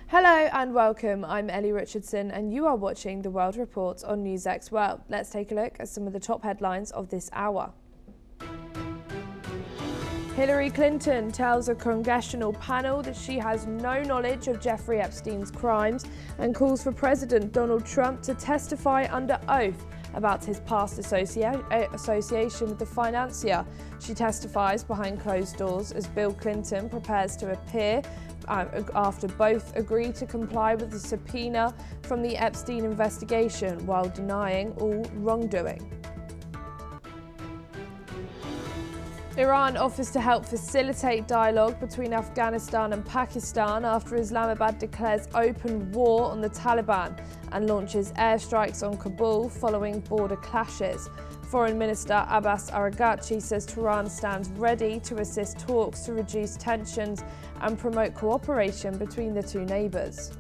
Hello and welcome, I'm Ellie Richardson and you are watching The World Report on NewsX World. Let's take a look at some of the top headlines of this hour. Hillary Clinton tells a congressional panel that she has no knowledge of Jeffrey Epstein's crimes and calls for President Donald Trump to testify under oath about his past association with the financier. She testifies behind closed doors as Bill Clinton prepares to appear after both agree to comply with the subpoena from the Epstein investigation while denying all wrongdoing. Iran offers to help facilitate dialogue between Afghanistan and Pakistan after Islamabad declares open war on the Taliban and launches airstrikes on Kabul following border clashes. Foreign Minister Abbas Araghchi says Tehran stands ready to assist talks to reduce tensions and promote cooperation between the two neighbours.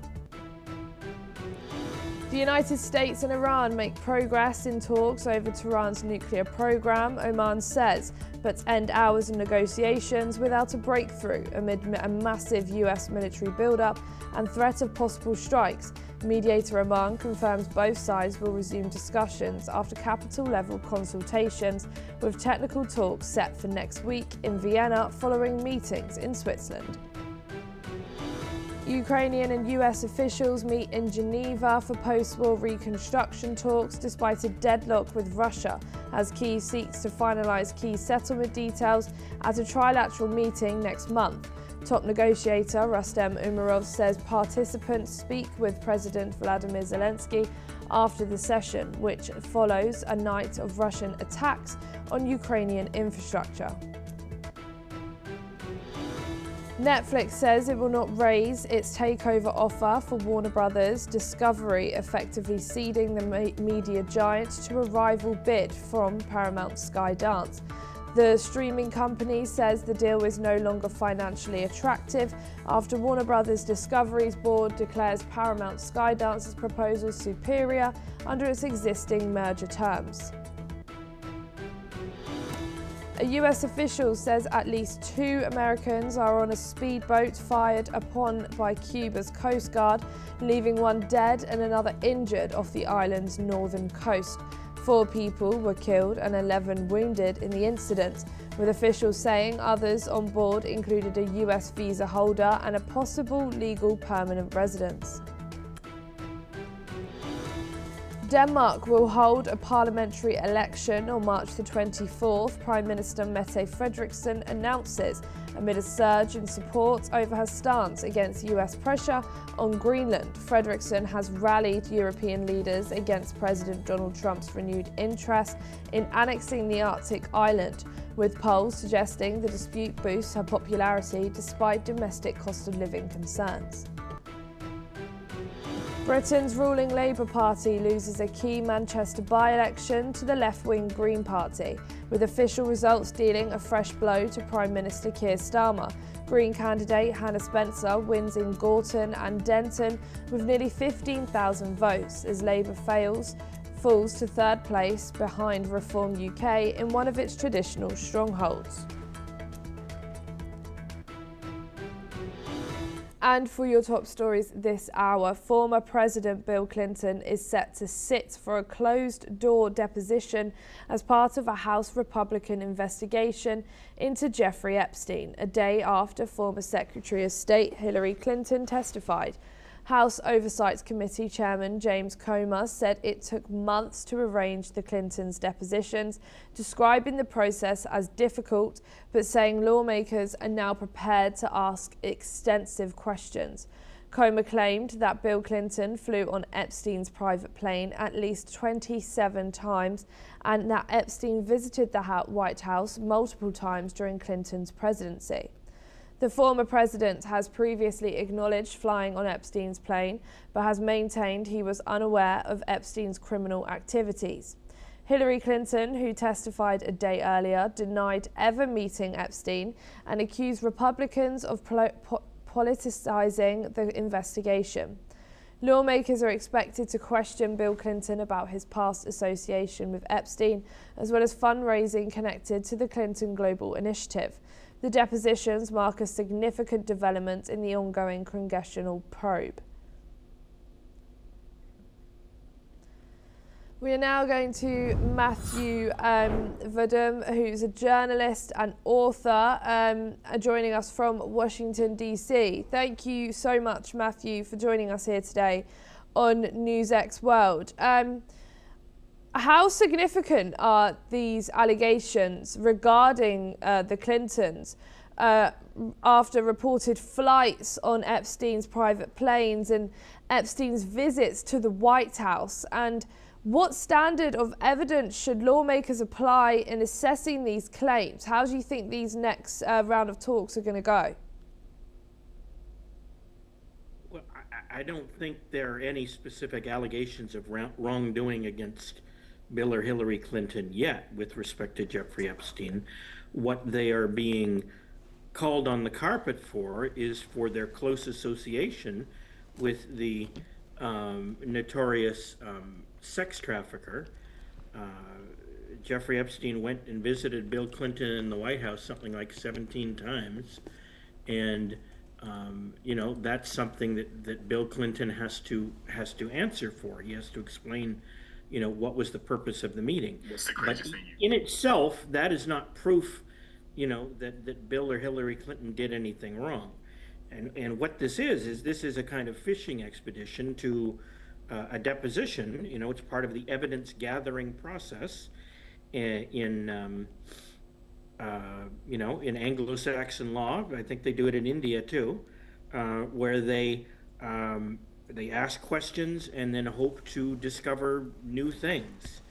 The United States and Iran make progress in talks over Tehran's nuclear program, Oman says, but end hours of negotiations without a breakthrough amid a massive US military buildup and threat of possible strikes. Mediator Oman confirms both sides will resume discussions after capital-level consultations, with technical talks set for next week in Vienna following meetings in Switzerland. Ukrainian and US officials meet in Geneva for post-war reconstruction talks despite a deadlock with Russia, as Kyiv seeks to finalize key settlement details at a trilateral meeting next month. Top negotiator Rustem Umerov says participants speak with President Vladimir Zelensky after the session, which follows a night of Russian attacks on Ukrainian infrastructure. Netflix says it will not raise its takeover offer for Warner Brothers Discovery, effectively ceding the media giant to a rival bid from Paramount Skydance. The streaming company says the deal is no longer financially attractive after Warner Brothers Discovery's board declares Paramount Skydance's proposal superior under its existing merger terms. A US official says at least 2 Americans are on a speedboat fired upon by Cuba's Coast Guard, leaving one dead and another injured off the island's northern coast. 4 people were killed and 11 wounded in the incident, with officials saying others on board included a US visa holder and a possible legal permanent residence. Denmark will hold a parliamentary election on March the 24th, Prime Minister Mette Frederiksen announces, amid a surge in support over her stance against US pressure on Greenland. Frederiksen has rallied European leaders against President Donald Trump's renewed interest in annexing the Arctic island, with polls suggesting the dispute boosts her popularity despite domestic cost of living concerns. Britain's ruling Labour Party loses a key Manchester by-election to the left-wing Green Party, with official results dealing a fresh blow to Prime Minister Keir Starmer. Green candidate Hannah Spencer wins in Gorton and Denton with nearly 15,000 votes as Labour falls to third place behind Reform UK in one of its traditional strongholds. And for your top stories this hour, former President Bill Clinton is set to sit for a closed-door deposition as part of a House Republican investigation into Jeffrey Epstein, a day after former Secretary of State Hillary Clinton testified. House Oversight Committee Chairman James Comer said it took months to arrange the Clintons' depositions, describing the process as difficult, but saying lawmakers are now prepared to ask extensive questions. Comer claimed that Bill Clinton flew on Epstein's private plane at least 27 times and that Epstein visited the White House multiple times during Clinton's presidency. The former president has previously acknowledged flying on Epstein's plane, but has maintained he was unaware of Epstein's criminal activities. Hillary Clinton, who testified a day earlier, denied ever meeting Epstein and accused Republicans of politicizing the investigation. Lawmakers are expected to question Bill Clinton about his past association with Epstein, as well as fundraising connected to the Clinton Global Initiative. The depositions mark a significant development in the ongoing congressional probe. We are now going to Matthew Vadum, who's a journalist and author, joining us from Washington, D.C. Thank you so much, Matthew, for joining us here today on NewsX World. How significant are these allegations regarding the Clintons after reported flights on Epstein's private planes and Epstein's visits to the White House? And what standard of evidence should lawmakers apply in assessing these claims? How do you think these next round of talks are going to go? Well, I don't think there are any specific allegations of wrongdoing against Bill or Hillary Clinton yet with respect to Jeffrey Epstein. What they are being called on the carpet for is for their close association with the notorious sex trafficker. Jeffrey Epstein went and visited Bill Clinton in the White House something like 17 times. And, that's something that Bill Clinton has to answer for. He has to explain, what was the purpose of the meeting. But in itself, that is not proof, that Bill or Hillary Clinton did anything wrong. And what this is a kind of fishing expedition to a deposition. It's part of the evidence gathering process in Anglo-Saxon law. I think they do it in India too, where they ask questions and then hope to discover new things.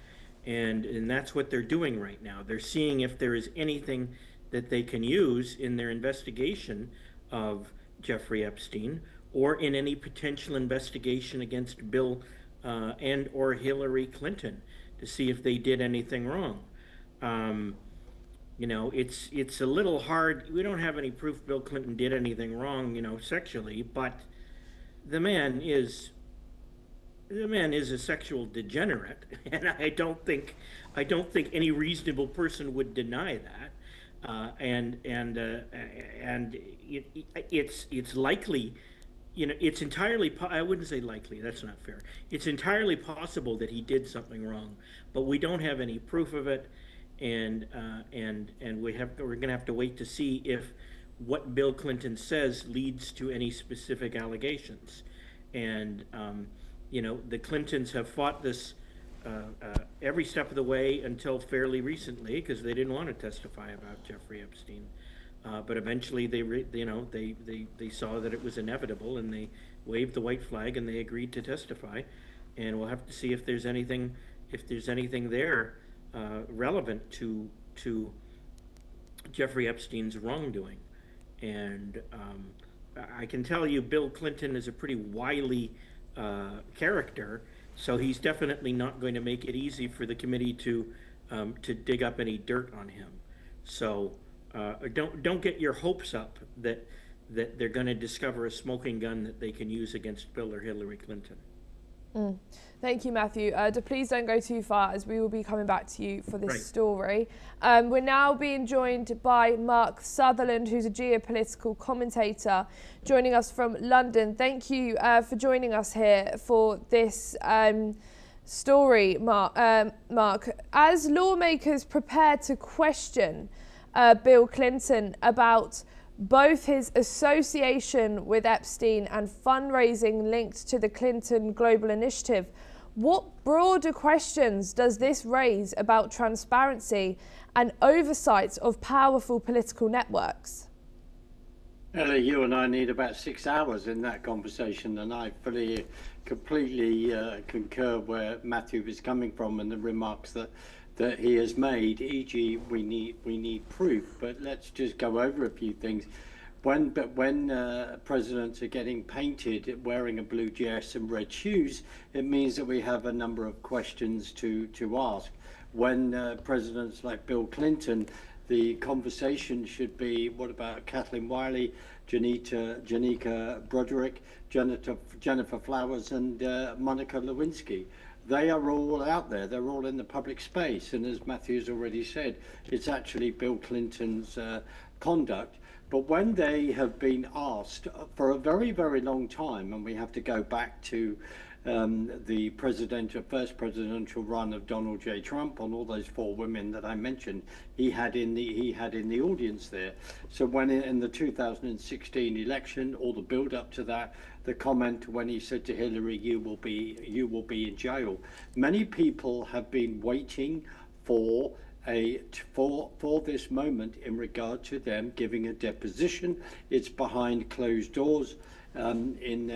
And that's what they're doing right now. They're seeing if there is anything that they can use in their investigation of Jeffrey Epstein, or in any potential investigation against Bill and or Hillary Clinton, to see if they did anything wrong. It's a little hard. We don't have any proof Bill Clinton did anything wrong, sexually, but the man is a sexual degenerate, and I don't think any reasonable person would deny that. It's likely. It's entirely, I wouldn't say likely, that's not fair. It's entirely possible that he did something wrong, but we don't have any proof of it, and we're going to have to wait to see if what Bill Clinton says leads to any specific allegations. And, the Clintons have fought this every step of the way until fairly recently, because they didn't want to testify about Jeffrey Epstein. But eventually they saw that it was inevitable, and they waved the white flag and they agreed to testify. And we'll have to see if there's anything there relevant to Jeffrey Epstein's wrongdoing. And I can tell you, Bill Clinton is a pretty wily character, so he's definitely not going to make it easy for the committee to dig up any dirt on him. So. Don't get your hopes up that they're going to discover a smoking gun that they can use against Bill or Hillary Clinton. Thank you, Matthew. Please don't go too far, as we will be coming back to you for this story. We're now being joined by Mark Sutherland, who's a geopolitical commentator, joining us from London. Thank you for joining us here for this story, Mark. As lawmakers prepare to question Bill Clinton about both his association with Epstein and fundraising linked to the Clinton Global Initiative, what broader questions does this raise about transparency and oversight of powerful political networks? Ellie, you and I need about 6 hours in that conversation, and I completely concur where Matthew is coming from and the remarks that he has made, e.g. we need proof. But let's just go over a few things. When presidents are getting painted wearing a blue dress and red shoes, it means that we have a number of questions to ask. When presidents like Bill Clinton, the conversation should be, what about Kathleen Wiley, Janika Broderick, Jennifer Flowers, and Monica Lewinsky? They are all out there. They're all in the public space. And as Matthew's already said, it's actually Bill Clinton's conduct. But when they have been asked for a very, very long time, and we have to go back to the first presidential run of Donald J. Trump, on all those 4 women that I mentioned, he had in the audience there. So when in the 2016 election, all the build up to that, the comment when he said to Hillary, "You will be in jail." Many people have been waiting for this moment in regard to them giving a deposition. It's behind closed doors in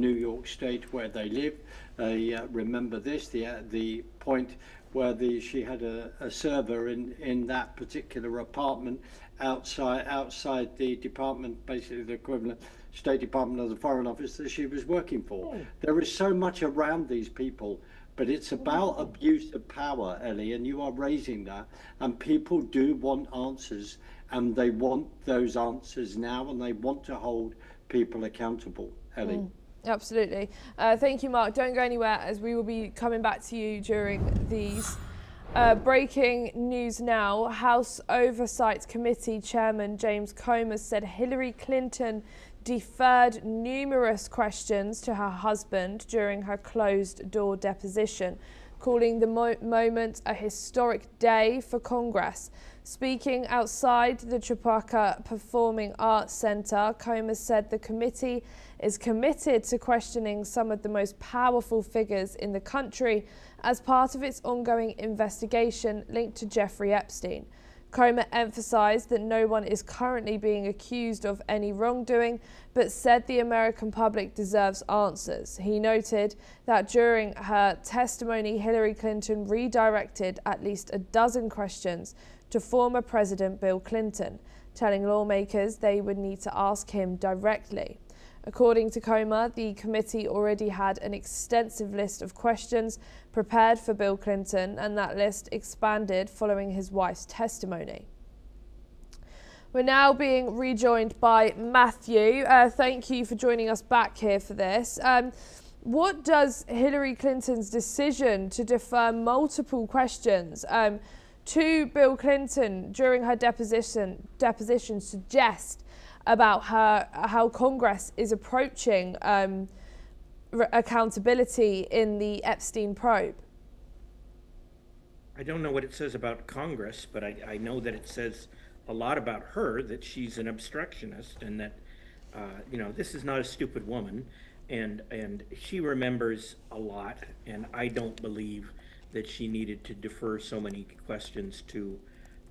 New York State where they live. Remember this, the point where she had a server in that particular apartment outside the department, basically the equivalent State Department of the Foreign Office that she was working for. There is so much around these people. But it's about abuse of power, Ellie, and you are raising that. And people do want answers, and they want those answers now, and they want to hold people accountable, Ellie. Absolutely. Thank you, Mark. Don't go anywhere, as we will be coming back to you during these. Breaking news now. House Oversight Committee Chairman James Comer said Hillary Clinton deferred numerous questions to her husband during her closed-door deposition, calling the moment a historic day for Congress. Speaking outside the Tribeca Performing Arts Center, Comer said the committee is committed to questioning some of the most powerful figures in the country as part of its ongoing investigation linked to Jeffrey Epstein. Comer emphasized that no one is currently being accused of any wrongdoing, but said the American public deserves answers. He noted that during her testimony, Hillary Clinton redirected at least a dozen questions to former President Bill Clinton, telling lawmakers they would need to ask him directly. According to Comer, the committee already had an extensive list of questions prepared for Bill Clinton, and that list expanded following his wife's testimony. We're now being rejoined by Matthew. Thank you for joining us back here for this. What does Hillary Clinton's decision to defer multiple questions to Bill Clinton during her deposition suggest about how Congress is approaching accountability in the Epstein probe? I don't know what it says about Congress, but I know that it says a lot about her, that she's an obstructionist, and that this is not a stupid woman, and she remembers a lot, and I don't believe that she needed to defer so many questions to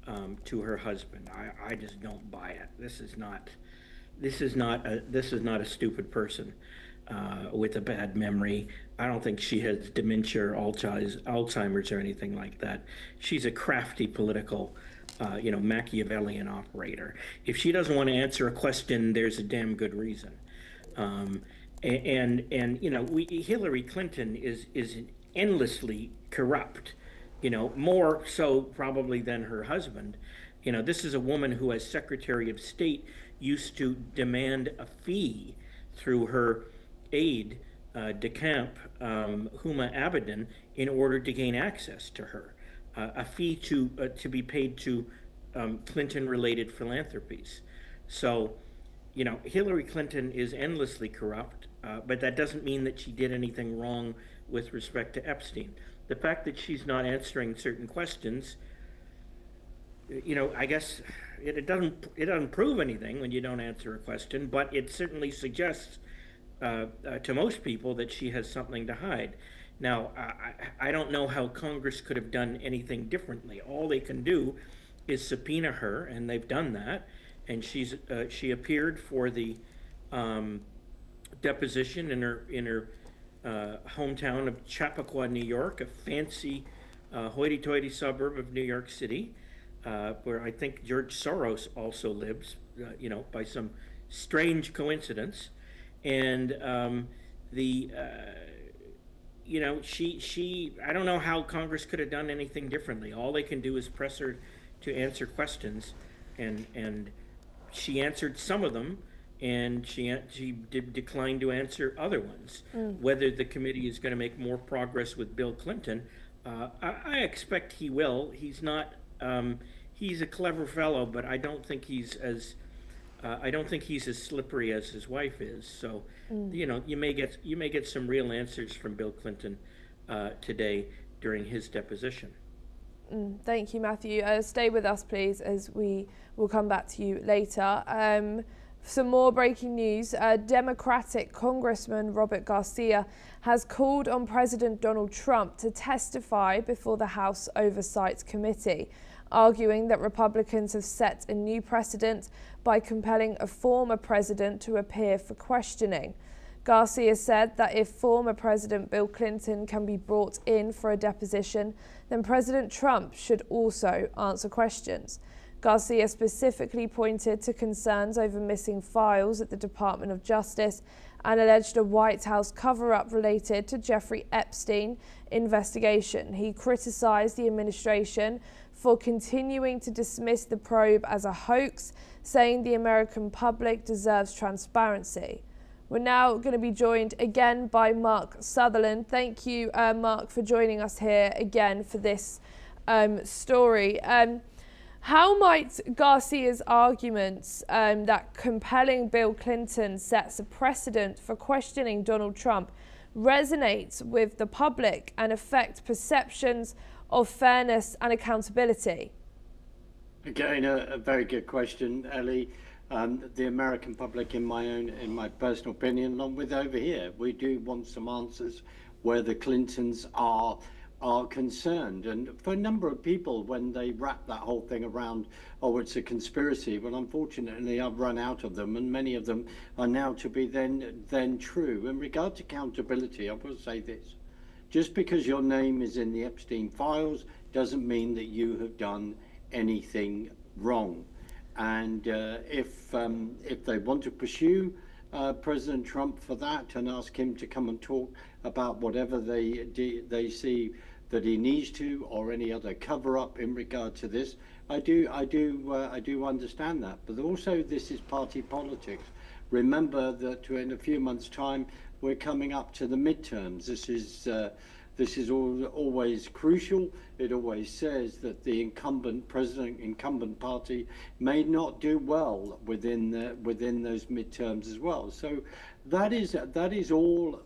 her husband. I just don't buy it. This is not a stupid person with a bad memory. I don't think she has dementia or Alzheimer's or anything like that. She's a crafty political, Machiavellian operator. If she doesn't want to answer a question, there's a damn good reason. Hillary Clinton is endlessly corrupt. More so probably than her husband. This is a woman who, as Secretary of State, used to demand a fee through her aide de camp, Huma Abedin, in order to gain access to her, a fee to be paid to Clinton-related philanthropies. So, Hillary Clinton is endlessly corrupt, but that doesn't mean that she did anything wrong with respect to Epstein. The fact that she's not answering certain questions, I guess it doesn't prove anything when you don't answer a question, but it certainly suggests to most people that she has something to hide. Now, I don't know how Congress could have done anything differently. All they can do is subpoena her, and they've done that. And she appeared for the deposition in her hometown of Chappaqua, New York, a fancy hoity-toity suburb of New York City, where I think George Soros also lives, by some strange coincidence. And she I don't know how Congress could have done anything differently. All they can do is press her to answer questions, and she answered some of them, and she declined to answer other ones. Whether the committee is going to make more progress with Bill Clinton, I expect he will. He's not he's a clever fellow, but I don't think he's as slippery as his wife is. So, you may get some real answers from Bill Clinton today during his deposition. Thank you, Matthew. Stay with us, please, as we will come back to you later. Some more breaking news. Democratic Congressman Robert Garcia has called on President Donald Trump to testify before the House Oversight Committee, arguing that Republicans have set a new precedent by compelling a former president to appear for questioning. Garcia said that if former President Bill Clinton can be brought in for a deposition, then President Trump should also answer questions. Garcia specifically pointed to concerns over missing files at the Department of Justice and alleged a White House cover-up related to Jeffrey Epstein investigation. He criticized the administration for continuing to dismiss the probe as a hoax, saying the American public deserves transparency. We're now going to be joined again by Mark Sutherland. Thank you, Mark, for joining us here again for this story. How might Garcia's arguments that compelling Bill Clinton sets a precedent for questioning Donald Trump resonate with the public and affect perceptions of fairness and accountability? Again, a very good question, Ellie. The American public, in my personal opinion, along with over here, we do want some answers where the Clintons are concerned. And for a number of people, when they wrap that whole thing around, oh, it's a conspiracy, well, unfortunately, I've run out of them, and many of them are now to be then true. In regard to accountability, I will say this. Just because your name is in the Epstein files doesn't mean that you have done anything wrong. And if they want to pursue President Trump for that and ask him to come and talk about whatever they see that he needs to, or any other cover-up in regard to this, I do understand that. But also, this is party politics. Remember that in a few months' time, we're coming up to the midterms. This is always crucial. It always says that the incumbent party may not do well within those midterms as well. So that is all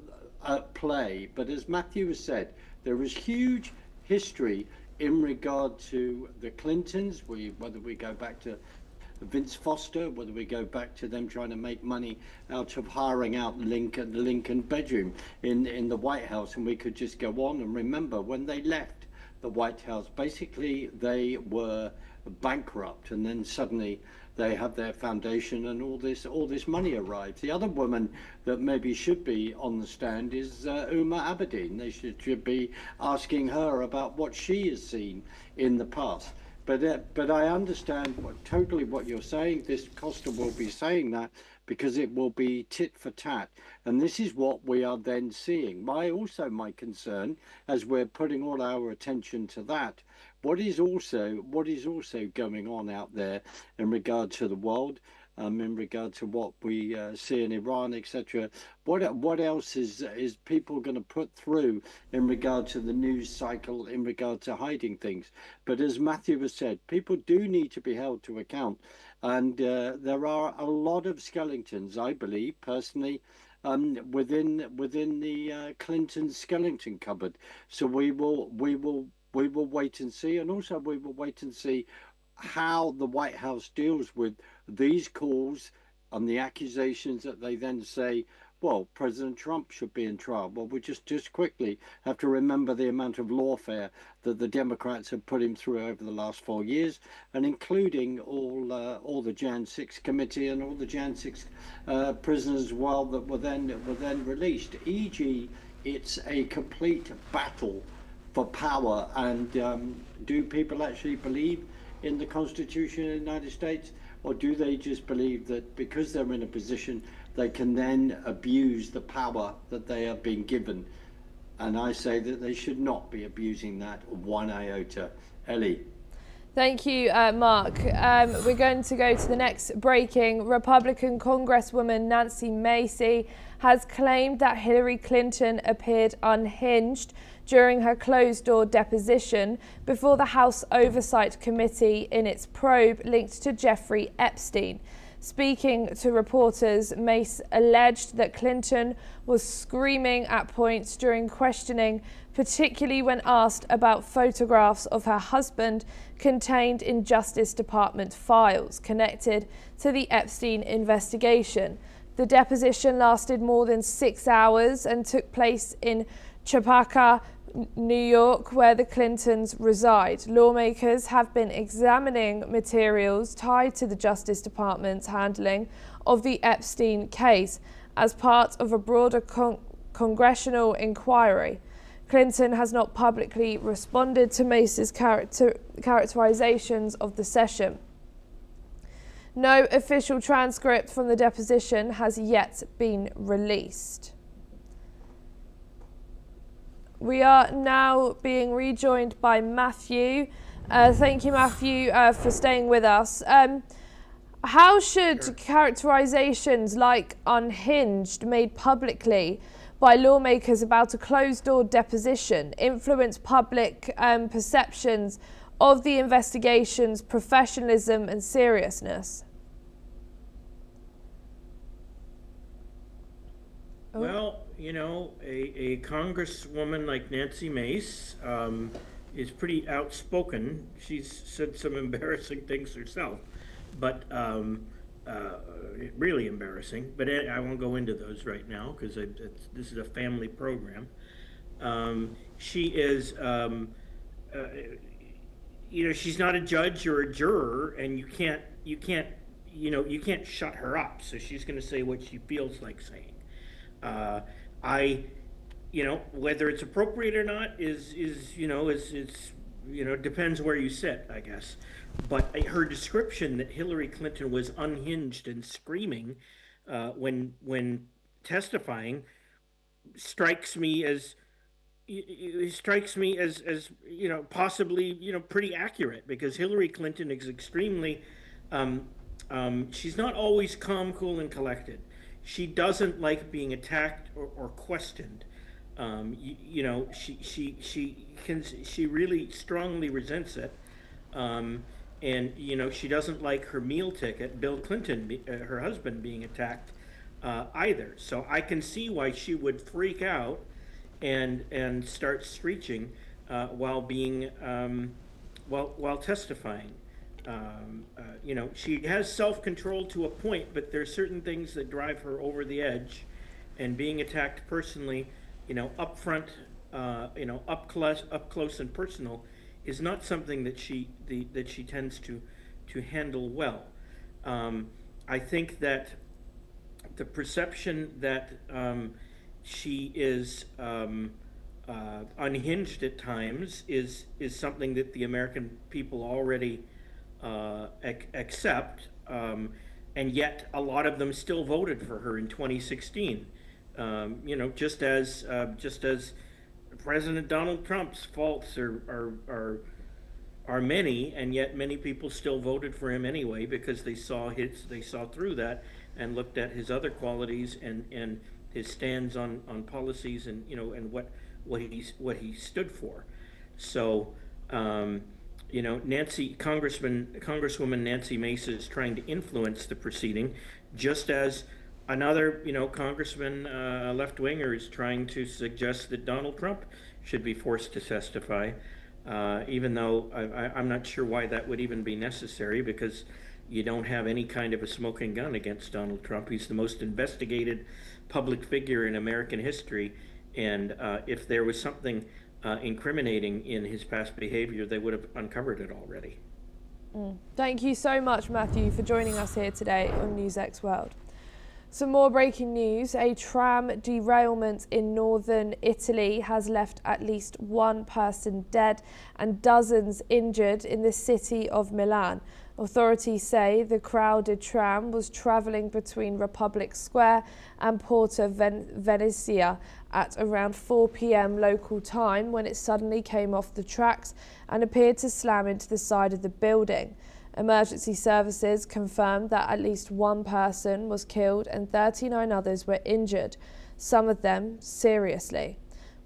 at play. But as Matthew has said, there is huge history in regard to the Clintons. Whether we go back to Vince Foster, whether we go back to them trying to make money out of hiring out the Lincoln bedroom in the White House, and we could just go on. And remember, when they left the White House, basically they were bankrupt, and then suddenly they have their foundation and all this money arrives. The other woman that maybe should be on the stand is Uma Abedin. They should be asking her about what she has seen in the past. But I understand totally what you're saying. This Costa will be saying that because it will be tit for tat, and this is what we are then seeing. My concern, as we're putting all our attention to that, what is also going on out there in regard to the world, in regard to what we see in Iran, etc. What else is people going to put through in regard to the news cycle, in regard to hiding things? But as Matthew has said, people do need to be held to account, and there are a lot of skeletons, I believe personally, within the Clinton skeleton cupboard. So we will wait and see, and also we will wait and see how the White House deals with these calls and the accusations that they then say, well, President Trump should be in trial. Well, we just quickly have to remember the amount of lawfare that the Democrats have put him through over the last 4 years, and including all the Jan 6 committee and all the Jan 6 prisoners as well that were then released. E.g., it's a complete battle for power. And do people actually believe in the Constitution of the United States, or do they just believe that because they're in a position they can then abuse the power that they have been given? And I say that they should not be abusing that one iota. Ellie. Thank you, Mark. We're going to go to the next breaking. Republican Congresswoman Nancy Macy has claimed that Hillary Clinton appeared unhinged during her closed-door deposition before the House Oversight Committee in its probe linked to Jeffrey Epstein. Speaking to reporters, Mace alleged that Clinton was screaming at points during questioning, particularly when asked about photographs of her husband contained in Justice Department files connected to the Epstein investigation. The deposition lasted more than 6 hours and took place in Chappaqua, New York, where the Clintons reside. Lawmakers have been examining materials tied to the Justice Department's handling of the Epstein case as part of a broader congressional inquiry. Clinton has not publicly responded to Mace's characterizations of the session. No official transcript from the deposition has yet been released. We are now being rejoined by Matthew. Thank you, Matthew, for staying with us. How should characterizations like unhinged made publicly by lawmakers about a closed-door deposition influence public perceptions of the investigation's professionalism and seriousness? Well, you know, a congresswoman like Nancy Mace is pretty outspoken. She's said some embarrassing things herself, but really embarrassing. But I won't go into those right now because this is a family program. She is, you know, she's not a judge or a juror, and you can't shut her up. So she's going to say what she feels like saying. Whether it's appropriate or not is depends where you sit, I guess. But her description that Hillary Clinton was unhinged and screaming when testifying strikes me as possibly pretty accurate, because Hillary Clinton is extremely she's not always calm, cool, and collected. She doesn't like being attacked or questioned. She really strongly resents it. And she doesn't like her meal ticket, Bill Clinton, her husband, being attacked either. So I can see why she would freak out and start screeching while testifying. She has self-control to a point, but there's certain things that drive her over the edge, and being attacked personally, up front, up close and personal, is not something that she tends to handle well. I think that the perception that she is unhinged at times is something that the American people already accept, and yet a lot of them still voted for her in 2016. Just as President Donald Trump's faults are many, and yet many people still voted for him anyway, because they saw through that and looked at his other qualities and his stands on policies and what he stood for. So Congresswoman Nancy Mace is trying to influence the proceeding, just as another, congressman, left-winger, is trying to suggest that Donald Trump should be forced to testify, even though I'm not sure why that would even be necessary, because you don't have any kind of a smoking gun against Donald Trump. He's the most investigated public figure in American history, and if there was something incriminating in his past behavior, they would have uncovered it already. Thank you so much, Matthew, for joining us here today on NewsX World. Some more breaking news. A tram derailment in northern Italy has left at least one person dead and dozens injured in the city of Milan. Authorities say the crowded tram was travelling between Republic Square and Porta Venezia at around 4 p.m. local time when it suddenly came off the tracks and appeared to slam into the side of the building. Emergency services confirmed that at least one person was killed and 39 others were injured, some of them seriously.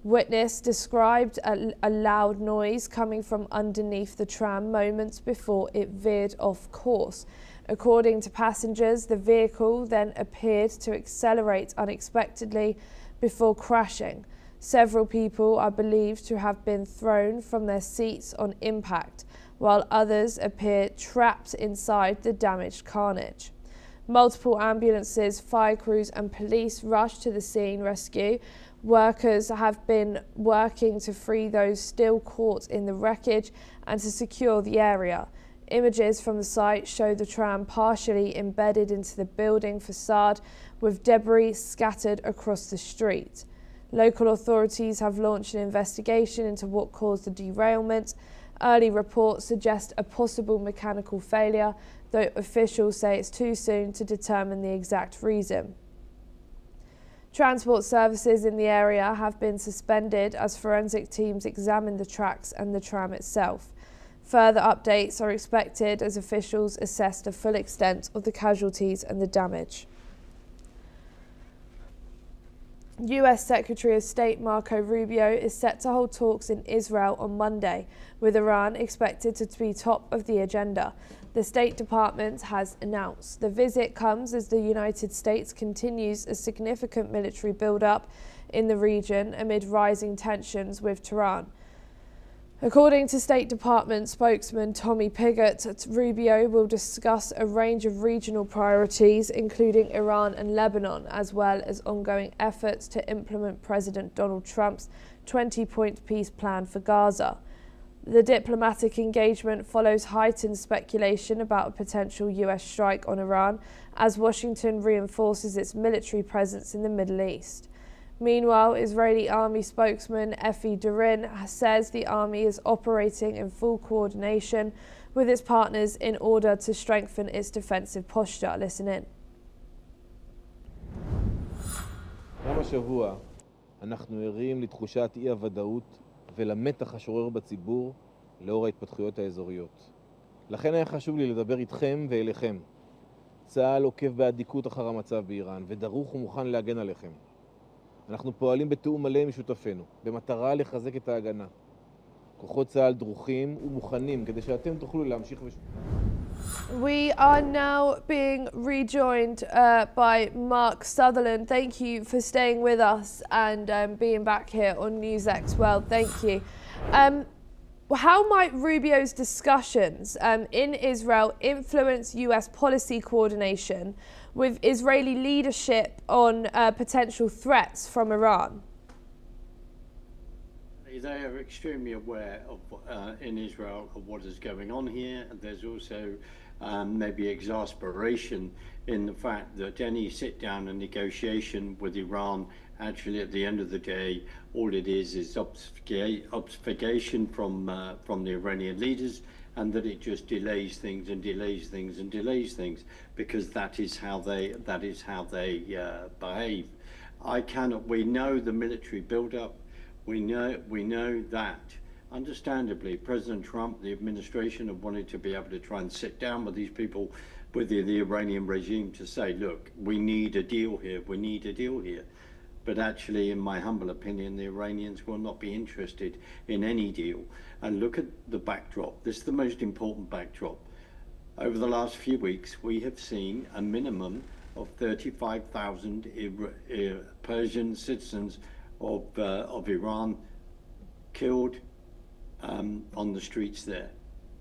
Witness described a loud noise coming from underneath the tram moments before it veered off course. According to passengers, the vehicle then appeared to accelerate unexpectedly before crashing. Several people are believed to have been thrown from their seats on impact, while others appear trapped inside the damaged carnage. Multiple ambulances, fire crews and police rushed to the scene rescue. Workers have been working to free those still caught in the wreckage and to secure the area. Images from the site show the tram partially embedded into the building facade with debris scattered across the street. Local authorities have launched an investigation into what caused the derailment. Early reports suggest a possible mechanical failure, though officials say it's too soon to determine the exact reason. Transport services in the area have been suspended as forensic teams examine the tracks and the tram itself. Further updates are expected as officials assess the full extent of the casualties and the damage. US Secretary of State Marco Rubio is set to hold talks in Israel on Monday, with Iran expected to be top of the agenda. The State Department has announced. The visit comes as the United States continues a significant military build-up in the region amid rising tensions with Tehran. According to State Department spokesman Tommy Pigott, Rubio will discuss a range of regional priorities, including Iran and Lebanon, as well as ongoing efforts to implement President Donald Trump's 20-point peace plan for Gaza. The diplomatic engagement follows heightened speculation about a potential US strike on Iran as Washington reinforces its military presence in the Middle East. Meanwhile, Israeli army spokesman Efi Durin says the army is operating in full coordination with its partners in order to strengthen its defensive posture. Listen in. גם השבוע אנחנו ערים לתחושת אי-הוודאות ולמתח השורר בציבור לאור ההתפתחויות האזוריות. לכן היה חשוב לי לדבר איתכם ואליכם. צה"ל עוקב באדיקות אחר המצב באיראן ודרוך ומוכן להגן עליכם. אנחנו פועלים בתיאום מלא עם שותפינו, במטרה לחזק את ההגנה. כוחות צה"ל דרוכים ומוכנים כדי שאתם תוכלו להמשיך We are now being rejoined by Mark Sutherland. Thank you for staying with us and being back here on NewsX World. Thank you. How might Rubio's discussions in Israel influence US policy coordination with Israeli leadership on potential threats from Iran? They are extremely aware of in Israel of what is going on here. There's also maybe exasperation in the fact that any sit-down and negotiation with Iran, actually at the end of the day, all it is obfuscation from the Iranian leaders, and that it just delays things and delays things and delays things, because that is how they behave. We know the military build-up. We know that, understandably, President Trump, the administration, have wanted to be able to try and sit down with these people, with the Iranian regime, to say, look, we need a deal here, we need a deal here. But actually, in my humble opinion, the Iranians will not be interested in any deal. And look at the backdrop. This is the most important backdrop. Over the last few weeks, we have seen a minimum of 35,000 Persian citizens of Iran killed on the streets there.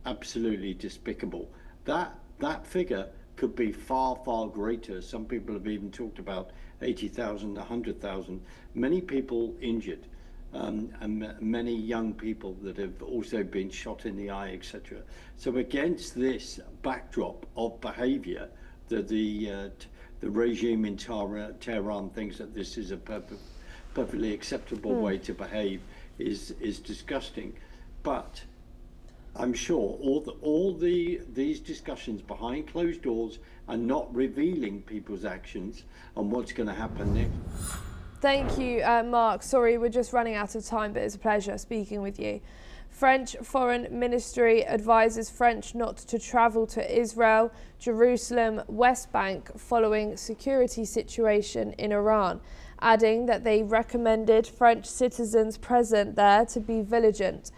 Absolutely despicable. That figure could be far, far greater. Some people have even talked about 80,000, 100,000. Many people injured, and many young people that have also been shot in the eye, etc. So against this backdrop of behavior, the the regime in Tehran thinks that this is a perfectly acceptable way to behave is disgusting. But I'm sure these discussions behind closed doors are not revealing people's actions and what's going to happen next. Thank you, Mark. Sorry, we're just running out of time, but it's a pleasure speaking with you. French Foreign Ministry advises French not to travel to Israel, Jerusalem, West Bank following security situation in Iran, adding that they recommended French citizens present there to be vigilant,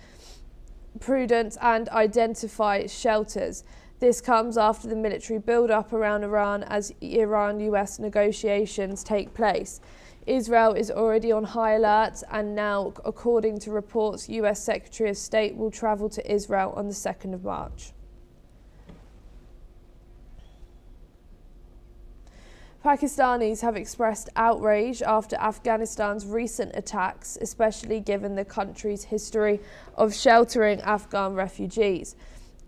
prudent and identify shelters. This comes after the military build-up around Iran as Iran-US negotiations take place. Israel is already on high alert, and now, according to reports, US Secretary of State will travel to Israel on the 2nd of March. Pakistanis have expressed outrage after Afghanistan's recent attacks, especially given the country's history of sheltering Afghan refugees.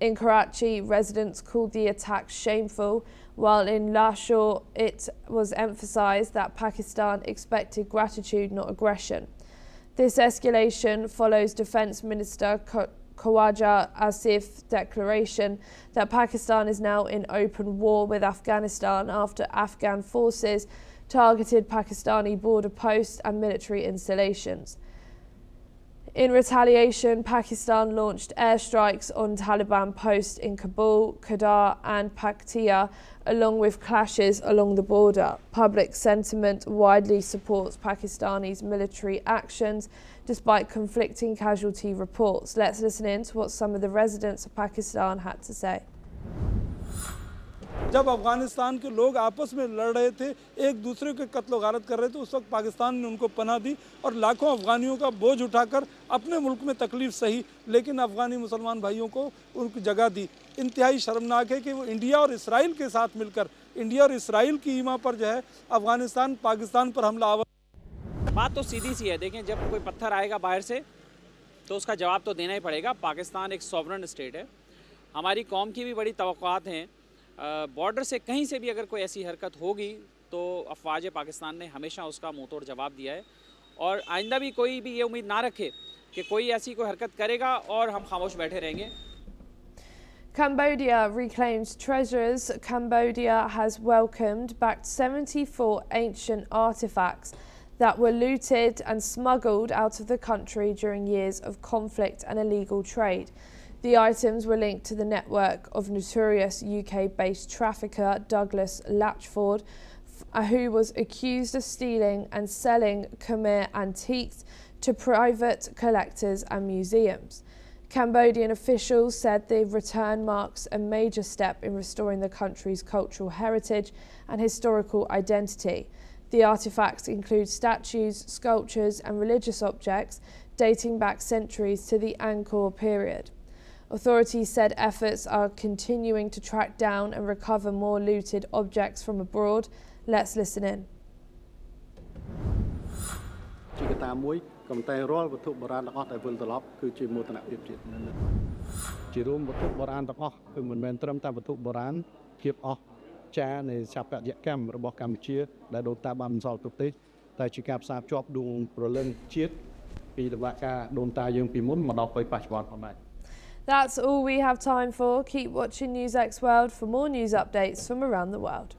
In Karachi, residents called the attacks shameful, while in Lahore it was emphasised that Pakistan expected gratitude, not aggression. This escalation follows Defence Minister Khawaja Asif's declaration that Pakistan is now in open war with Afghanistan after Afghan forces targeted Pakistani border posts and military installations. In retaliation, Pakistan launched airstrikes on Taliban posts in Kabul, Quetta and Paktia, along with clashes along the border. Public sentiment widely supports Pakistani's military actions, despite conflicting casualty reports. Let's listen in to what some of the residents of Pakistan had to say. जब अफगानिस्तान के लोग आपस में लड़ रहे थे, एक दूसरे के कत्ल गारत कर रहे थे, उस वक्त पाकिस्तान ने उनको पनाह दी और लाखों अफगानियों का बोझ उठाकर अपने मुल्क में तकलीफ सही, लेकिन अफगानी मुसलमान भाइयों को उनकी जगह दी। इंतहाई शर्मनाक है कि वो इंडिया और इसराइल के साथ मिलकर इंडिया और इसराइल की ईमा पर जो है अफगानिस्तान पाकिस्तान पर हमला आवर। बात तो सीधी सी है, देखें जब कोई पत्थर आएगा बाहर से तो उसका जवाब तो देना ही पड़ेगा। पाकिस्तान एक सॉवरन स्टेट है, हमारी कौम की भी बड़ी तवक्कुआत हैं। बॉर्डर से कहीं से भी अगर कोई ऐसी हरकत होगी तो अफवाज पाकिस्तान ने हमेशा उसका मुंह तोड़ जवाब दिया है और आइंदा भी कोई भी ये उम्मीद ना रखे कि कोई ऐसी कोई हरकत करेगा और हम खामोश बैठे रहेंगे। Cambodia reclaims treasures. Cambodia has welcomed back 74 ancient artifacts that were looted and smuggled out of the country during years of conflict and illegal trade. The items were linked to the network of notorious UK-based trafficker Douglas Latchford, who was accused of stealing and selling Khmer antiques to private collectors and museums. Cambodian officials said the return marks a major step in restoring the country's cultural heritage and historical identity. The artifacts include statues, sculptures and religious objects dating back centuries to the Angkor period. Authorities said efforts are continuing to track down and recover more looted objects from abroad. Let's listen in. ជាកត្តាមួយក៏តែរាល់វត្ថុបុរាណទាំងអស់ដែលវិលត្រឡប់គឺជាមោទនភាពជាតិជារួមវត្ថុបុរាណទាំងអស់គឺមិនមែនត្រឹមតែវត្ថុបុរាណភាពអស់ចានៃស្ថាបត្យកម្មរបស់កម្ពុជាដែលដូនតាបានបន្សល់ទុកទេតែជាការផ្សារភ្ជាប់ដួងព្រលឹងជាតិពីដំណាក់កាលដូនតាយើងពីមុនមកដល់ពេលបច្ចុប្បន្នផងដែរ That's all we have time for. Keep watching NewsX World for more news updates from around the world.